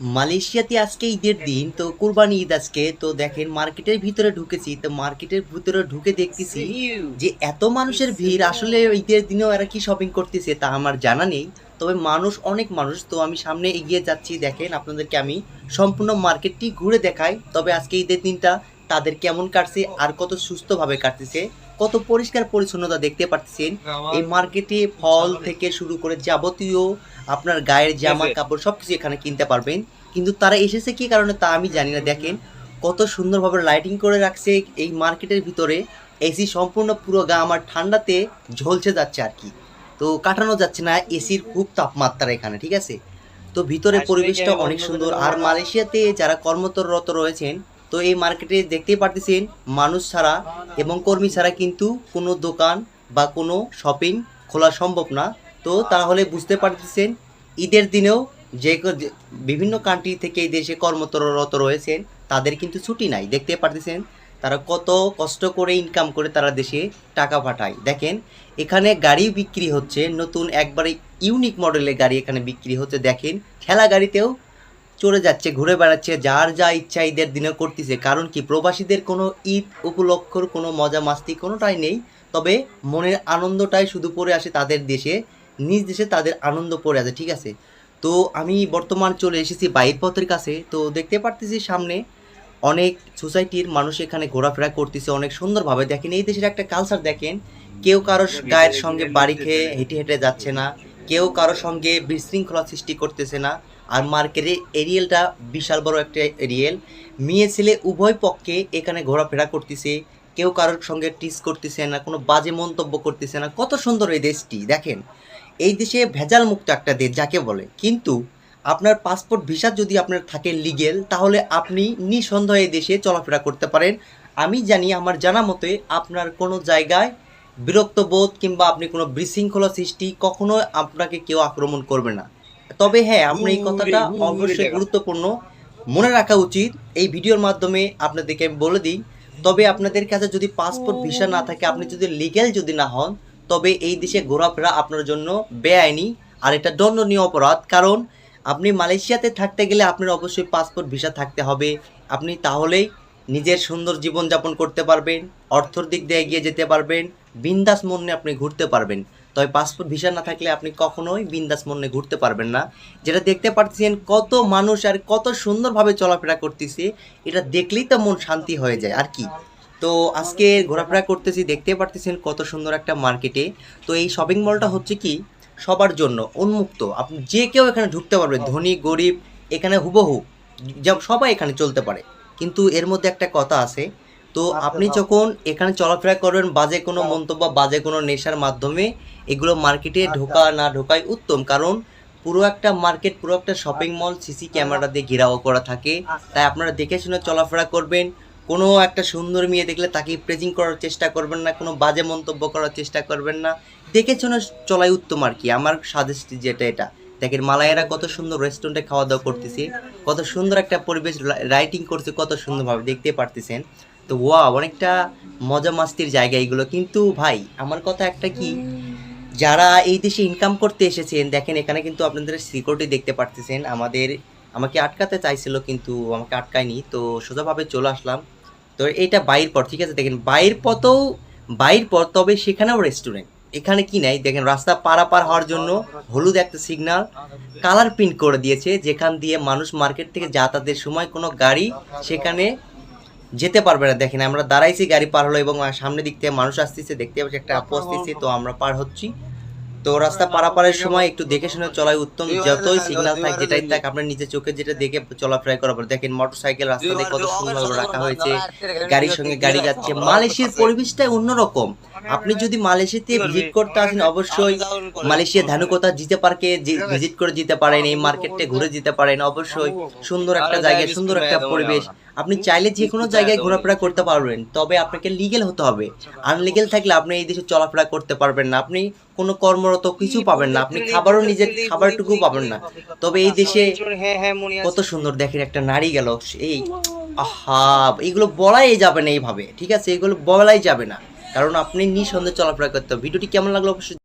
মালয়েশিয়াতে আজকে ঈদের দিন, তো কুরবানি ঈদ আজকে। তো দেখেন মার্কেটের ভিতরে ঢুকেছি, তো মার্কেটের ভিতরে ঢুকে দেখতেছি যে এত মানুষের ভিড়। আসলে ঈদের দিনেও এরা কি শপিং করতেছে তা আমার জানা নেই, তবে মানুষ অনেক মানুষ। তো আমি সামনে এগিয়ে যাচ্ছি, দেখেন আপনাদেরকে আমি সম্পূর্ণ মার্কেটটি ঘুরে দেখাই। তবে আজকে ঈদের দিনটা তাদের কেমন কাটছে আর কত সুস্থভাবে কাটতেছে, কত পরিষ্কার পরিচ্ছন্নতা দেখতে পাচ্ছেন। এই মার্কেটে ফল থেকে শুরু করে যাবতীয় আপনার গায়ের জামা কাপড় সবকিছু এখানে কিনতে পারবেন। কিন্তু তারা এসেছে কি কারণে তা আমি জানি না। দেখেন কত সুন্দরভাবে লাইটিং করে রাখছে এই মার্কেটের ভিতরে। এসি সম্পূর্ণ পুরো গা আমার ঠান্ডাতে ঝলসে যাচ্ছে আর কি, তো কাটানো যাচ্ছে না এসির খুব তাপমাত্রা এখানে, ঠিক আছে। তো ভিতরে পরিবেশটা অনেক সুন্দর। আর মালয়েশিয়াতে যারা কর্মরত রয়েছেন, তো এই মার্কেটে দেখতেই পারতেছেন মানুষ ছাড়া এবং কর্মী ছাড়া কিন্তু কোনো দোকান বা কোনো শপিং খোলা সম্ভব না। তো তাহলে বুঝতে পারতেছেন ঈদের দিনেও যে বিভিন্ন কান্ট্রি থেকে এই দেশে কর্মরত রয়েছেন তাদের কিন্তু ছুটি নাই। দেখতে পারতেছেন তারা কত কষ্ট করে ইনকাম করে তারা দেশে টাকা পাঠায়। দেখেন এখানে গাড়ি বিক্রি হচ্ছে, নতুন একবারে ইউনিক মডেলের গাড়ি এখানে বিক্রি হচ্ছে। দেখেন ঠেলা গাড়িতেও চড়ে যাচ্ছে, ঘুরে বেড়াচ্ছে, যার যা ইচ্ছা ঈদের দিনে করতেছে। কারণ কি, প্রবাসীদের কোনো ঈদ উপলক্ষর কোনো মজা মাস্তি কোনোটাই নেই, তবে মনের আনন্দটাই শুধু পড়ে আসে তাদের দেশে, নিজ দেশে তাদের আনন্দ পড়ে আছে, ঠিক আছে। তো আমি বর্তমান চলে এসেছি বাইর পথের কাছে। তো দেখতে পারতেছি সামনে অনেক সোসাইটির মানুষ এখানে ঘোরাফেরা করতেছে অনেক সুন্দরভাবে। দেখেন এই দেশের একটা কালচার দেখেন, কেউ কারোর গায়ের সঙ্গে বাড়ি খেয়ে হেঁটে হেঁটে যাচ্ছে না, কেউ কারোর সঙ্গে বিশৃঙ্খলা সৃষ্টি করতেছে না। আর মার্কেটের এরিয়েলটা বিশাল বড় একটা এরিয়েল, মেয়ে ছেলে উভয় পক্ষে এখানে ঘোরাফেরা করতেছে, কেউ কারোর সঙ্গে টিস করতেছে না, কোনো বাজে মন্তব্য করতেছে না। কত সুন্দর এই দেশটি দেখেন। এই দেশে ভেজাল মুক্ত একটা দেশ যাকে বলে। কিন্তু আপনার পাসপোর্ট ভিসা যদি আপনার থাকে লিগেল, তাহলে আপনি নিঃসন্দেহে এই দেশে চলাফেরা করতে পারেন। আমি জানি, আমার জানা মতে আপনার কোনো জায়গায় বিরক্ত বোধ কিংবা আপনি কোনো বিশৃঙ্খলা সৃষ্টি কখনো আপনাকে কেউ আক্রমণ করবে না। তবে হ্যাঁ, আপনি এই কথাটা অবশ্যই গুরুত্বপূর্ণ মনে রাখা উচিত। এই ভিডিওর মাধ্যমে আপনাদেরকে আমি বলে দিই, তবে আপনাদের কাছে যদি পাসপোর্ট ভিসা না থাকে, আপনি যদি লিগ্যাল যদি না হন, তবে এই দেশে ঘোরাফেরা আপনার জন্য বেআইনি আর এটা দণ্ডনীয় অপরাধ। কারণ আপনি মালয়েশিয়াতে থাকতে গেলে আপনার অবশ্যই পাসপোর্ট ভিসা থাকতে হবে। আপনি তাহলেই নিজের সুন্দর জীবনযাপন করতে পারবেন, অর্থর দিক দিয়ে এগিয়ে যেতে পারবেন, বিন্দাস মনে আপনি ঘুরতে পারবেন। তবে পাসপোর্ট ভিসা না থাকলে আপনি কখনোই বিন্দাস মনে ঘুরতে পারবেন না। যেটা দেখতে পাচ্ছেন কত মানুষ আর কত সুন্দরভাবে চলাফেরা করতেছে, এটা দেখলেই তো মন শান্তি হয়ে যায় আর কি। তো আজকে ঘোরাফেরা করতেছি, দেখতে পারতেছেন কত সুন্দর একটা মার্কেটে। তো এই শপিং মলটা হচ্ছে কি সবার জন্য উন্মুক্ত, আপনি যে কেউ এখানে ঢুকতে পারবে, ধনী গরিব এখানে হুবহু সবাই এখানে চলতে পারে। কিন্তু এর মধ্যে একটা কথা আছে, তো আপনি যখন এখানে চলাফেরা করবেন বাজে কোনো মন্তব্য বাজে কোনো নেশার মাধ্যমে, এগুলো মার্কেটে ঢোকা না ঢোকাই উত্তম। কারণ পুরো একটা মার্কেট, পুরো একটা শপিং মল সিসি ক্যামেরা দিয়ে ঘেরাও করা থাকে। তাই আপনারা দেখে শুনে চলাফেরা করবেন। কোনো একটা সুন্দর মেয়ে দেখলে তাকে প্রেজিং করার চেষ্টা করবেন না, কোনো বাজে মন্তব্য করার চেষ্টা করবেন না, দেখে শুনে চলাই উত্তম আর কি। আমার সাজেস্ট যেটা এটা দেখেন, মালায়েরা কত সুন্দর রেস্টুরেন্টে খাওয়া দাওয়া করতেছে, কত সুন্দর একটা পরিবেশ রাইটিং করছে, কত সুন্দরভাবে দেখতে পারতেছেন। তো অনেকটা মজা মাস্তির জায়গা এগুলো। কিন্তু ভাই আমার কথা একটা কি, যারা এই দেশে ইনকাম করতে এসেছেন, দেখেন এখানে কিন্তু আপনাদের সিকিউরিটি দেখতে পারতেছেন। আমাকে আটকাতে চাইছিল কিন্তু আমাকে আটকায়নি, তো সোজাভাবে চলে আসলাম। তো এইটা বাইর পথ, ঠিক আছে। দেখেন বাইর পথ, তবে সেখানেও রেস্টুরেন্ট। এখানে কি নাই দেখেন, রাস্তা পারাপার হওয়ার জন্য হলুদ একটা সিগন্যাল কালার প্রিন্ট করে দিয়েছে, যেখান দিয়ে মানুষ মার্কেট থেকে যাতায়াতের সময় কোনো গাড়ি সেখানে যেতে পারবে না। দেখেন আমরা দাঁড়াইছি, গাড়ি পার হলো এবং সামনের দিক থেকে মানুষ আসতেছে, দেখতে পাচ্ছি একটা আপু আসতেছে, তো আমরা পার হচ্ছি। তো রাস্তা পারাপারের সময় একটু দেখে শুনে চলাই উত্তম। যতই সিগন্যাল থাক যেটাই থাক, আপনার নিজের চোখে যেটা দেখে চলাফেরা করা পড়ে। দেখেন মোটরসাইকেল রাস্তাতে কত সুন্দরভাবে রাখা হয়েছে, গাড়ির সঙ্গে গাড়ি যাচ্ছে। মালয়েশিয়ার পরিবেশটাই অন্যরকম। আপনি যদি মালয়েশিয়াতে ভিজিট করতে আসেন, অবশ্যই মালয়েশিয়া ধানুকতা জিতে পার্কে ভিজিট করে যেতে পারেন, এই মার্কেটে ঘুরে যেতে পারেন। অবশ্যই সুন্দর একটা জায়গায় সুন্দর একটা পরিবেশ, আপনি চাইলে যে কোনো জায়গায় ঘোরাফেরা করতে পারবেন। তবে আপনাকে লিগেল হতে হবে, আনলিগেল থাকলে আপনি এই দেশে চলাফেরা করতে পারবেন না, আপনি কোনো কর্মরত কিছু পাবেন না, আপনি খাবারও নিজের খাবারটুকু পাবেন না। তবে এই দেশে কত সুন্দর দেখেন একটা নারী গেল, এই আহা, এগুলো বলাই যাবে না এইভাবে, ঠিক আছে, এগুলো বলাই যাবে না। কারণ আপনি নিঃসন্দেহে চলাফেরা করতে হবে। ভিডিওটি কেমন লাগলো অবশ্যই